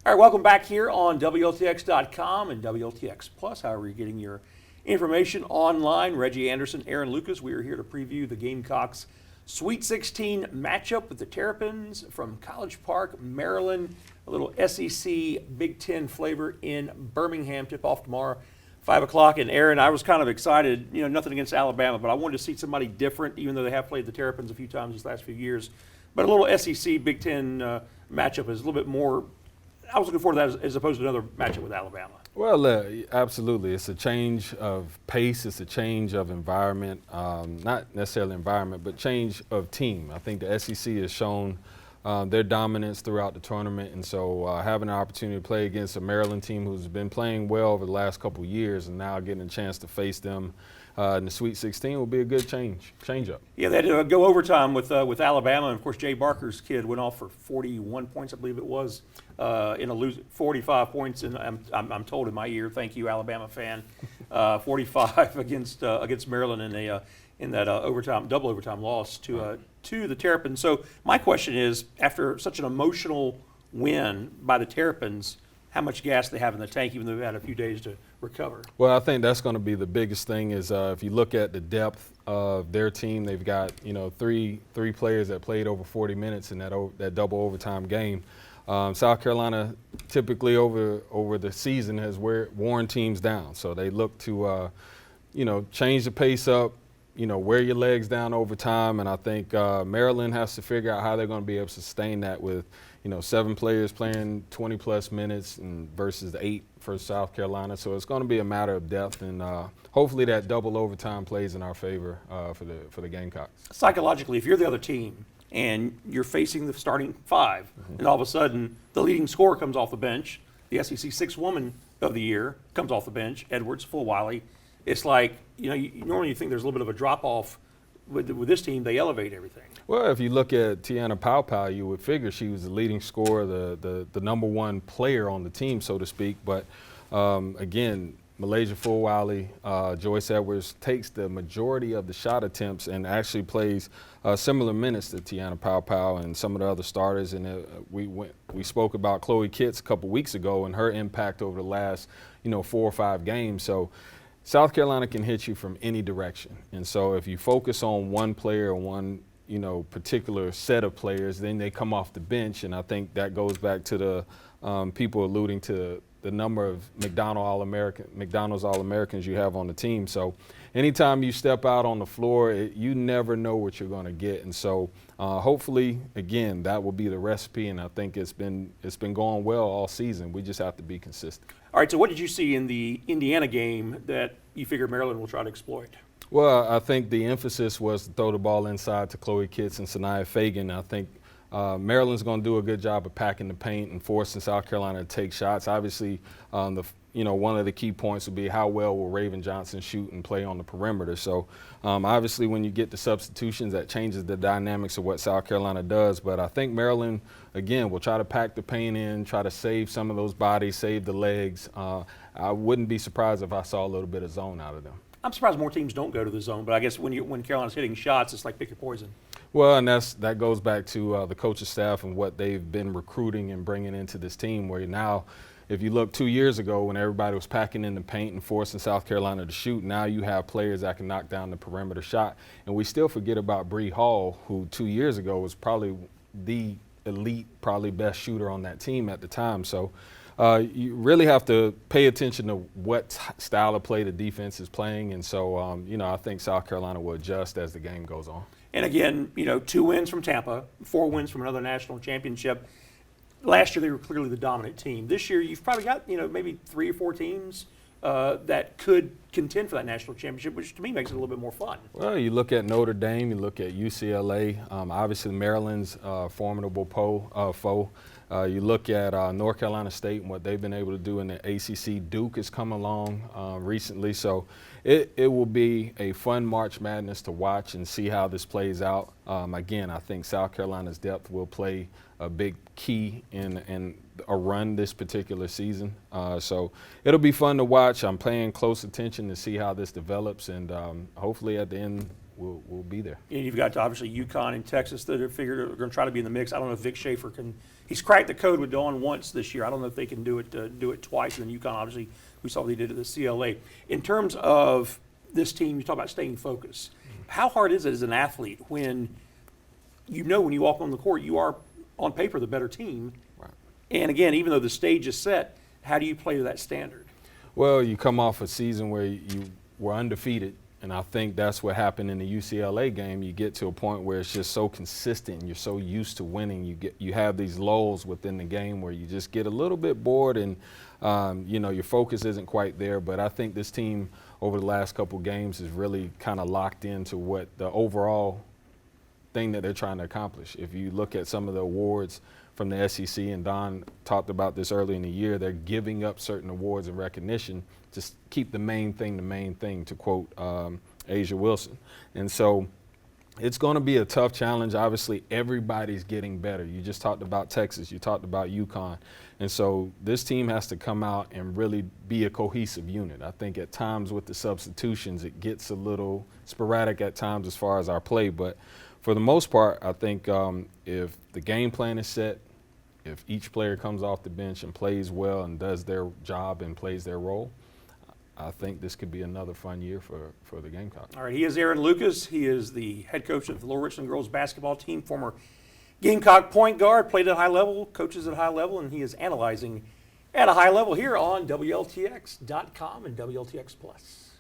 All right, welcome back here on WLTX.com and WLTX Plus. However, you're getting your information online. Reggie Anderson, Aaron Lucas. We are here to preview the Gamecocks Sweet 16 matchup with the Terrapins from College Park, Maryland. A little SEC Big Ten flavor in Birmingham. Tip off tomorrow, 5 o'clock. And Aaron, I was kind of excited. Nothing against Alabama, but I wanted to see somebody different, even though they have played the Terrapins a few times these last few years. But a little SEC Big Ten matchup is a little bit more. I was looking forward to that as opposed to another matchup with Alabama. Well, absolutely. It's a change of pace. It's a change of environment. Not necessarily environment, but change of team. I think the SEC has shown their dominance throughout the tournament. And so having an opportunity to play against a Maryland team who's been playing well over the last couple of years and now getting a chance to face them in the Sweet 16 will be a good change up. Yeah, they had to go overtime with Alabama. And, of course, Jay Barker's kid went off for 41 points, I believe it was, in a 45 points. And I'm told in my ear, thank you, Alabama fan, 45 against Maryland in that double overtime loss to the Terrapins. So my question is, after such an emotional win by the Terrapins, how much gas they have in the tank, even though they've had a few days to recover? Well, I think that's going to be the biggest thing is if you look at the depth of their team, they've got three players that played over 40 minutes in that double overtime game. South Carolina typically over the season has worn teams down, so they look to change the pace up, wear your legs down over time, and I think Maryland has to figure out how they're going to be able to sustain that with 7 players playing 20-plus minutes versus 8 for South Carolina. So it's going to be a matter of depth, and hopefully that double overtime plays in our favor for the Gamecocks. Psychologically, if you're the other team and you're facing the starting 5, and all of a sudden the leading scorer comes off the bench, the SEC Sixth Woman of the Year comes off the bench, Edwards, Fulwiley, it's like, normally you think there's a little bit of a drop-off. With this team, they elevate everything. Well, if you look at Tiana Paopao, you would figure she was the leading scorer, the number one player on the team, so to speak. But again, Malaysia Fulwiley, Joyce Edwards takes the majority of the shot attempts and actually plays similar minutes to Tiana Paopao and some of the other starters. And we spoke about Chloe Kitts a couple weeks ago and her impact over the last 4 or 5 games. So South Carolina can hit you from any direction. And so if you focus on one player or one, particular set of players, then they come off the bench. And I think that goes back to the people alluding to the number of McDonald's All-Americans you have on the team. So anytime you step out on the floor, you never know what you're going to get. And so hopefully, again, that will be the recipe. And I think it's been going well all season. We just have to be consistent. All right, so what did you see in the Indiana game that you figure Maryland will try to exploit? Well, I think the emphasis was to throw the ball inside to Chloe Kitts and Sanaya Fagan. I think Maryland's going to do a good job of packing the paint and forcing South Carolina to take shots. Obviously, one of the key points would be how well will Raven Johnson shoot and play on the perimeter. So obviously when you get the substitutions, that changes the dynamics of what South Carolina does. But I think Maryland, again, will try to pack the paint in, try to save some of those bodies, save the legs. I wouldn't be surprised if I saw a little bit of zone out of them. I'm surprised more teams don't go to the zone, but I guess when Carolina's hitting shots, it's like pick your poison. Well, and that goes back to the coaching staff and what they've been recruiting and bringing into this team, where now, if you look 2 years ago when everybody was packing in the paint and forcing South Carolina to shoot, now you have players that can knock down the perimeter shot. And we still forget about Bree Hall, who 2 years ago was probably the elite, probably best shooter on that team at the time. So you really have to pay attention to what style of play the defense is playing. And so, I think South Carolina will adjust as the game goes on. And again, 2 wins from Tampa, 4 wins from another national championship. Last year, they were clearly the dominant team. This year, you've probably got, maybe 3 or 4 teams that could contend for that national championship, which to me makes it a little bit more fun. Well, you look at Notre Dame, you look at UCLA, obviously Maryland's formidable foe. You look at North Carolina State and what they've been able to do in the ACC. Duke has come along recently. So it will be a fun March Madness to watch and see how this plays out. Again, I think South Carolina's depth will play a big key in a run this particular season. So it'll be fun to watch. I'm paying close attention to see how this develops, and hopefully at the end we'll be there. And you've got obviously UConn and Texas that are going to try to be in the mix. I don't know if Vic Schaefer can. He's cracked the code with Dawn once this year. I don't know if they can do it twice. And then UConn, obviously, we saw what they did at the CLA. In terms of this team, you talk about staying focused. How hard is it as an athlete when when you walk on the court, you are on paper the better team? Right. And again, even though the stage is set, how do you play to that standard? Well, you come off a season where you were undefeated, and I think that's what happened in the UCLA game. You get to a point where it's just so consistent, and you're so used to winning. You have these lulls within the game where you just get a little bit bored, and your focus isn't quite there. But I think this team over the last couple games is really kind of locked into what the overall thing that they're trying to accomplish. If you look at some of the awards from the SEC, and Don talked about this early in the year, they're giving up certain awards and recognition to keep the main thing, to quote Asia Wilson. And so it's going to be a tough challenge. Obviously, everybody's getting better. You just talked about Texas. You talked about UConn. And so this team has to come out and really be a cohesive unit. I think at times with the substitutions, it gets a little sporadic at times as far as our play. But for the most part, I think if the game plan is set, if each player comes off the bench and plays well and does their job and plays their role, I think this could be another fun year for the Gamecocks. All right, he is Aaron Lucas. He is the head coach of the Lower Richland girls basketball team, former Gamecock point guard, played at a high level, coaches at a high level, and he is analyzing at a high level here on WLTX.com and WLTX Plus.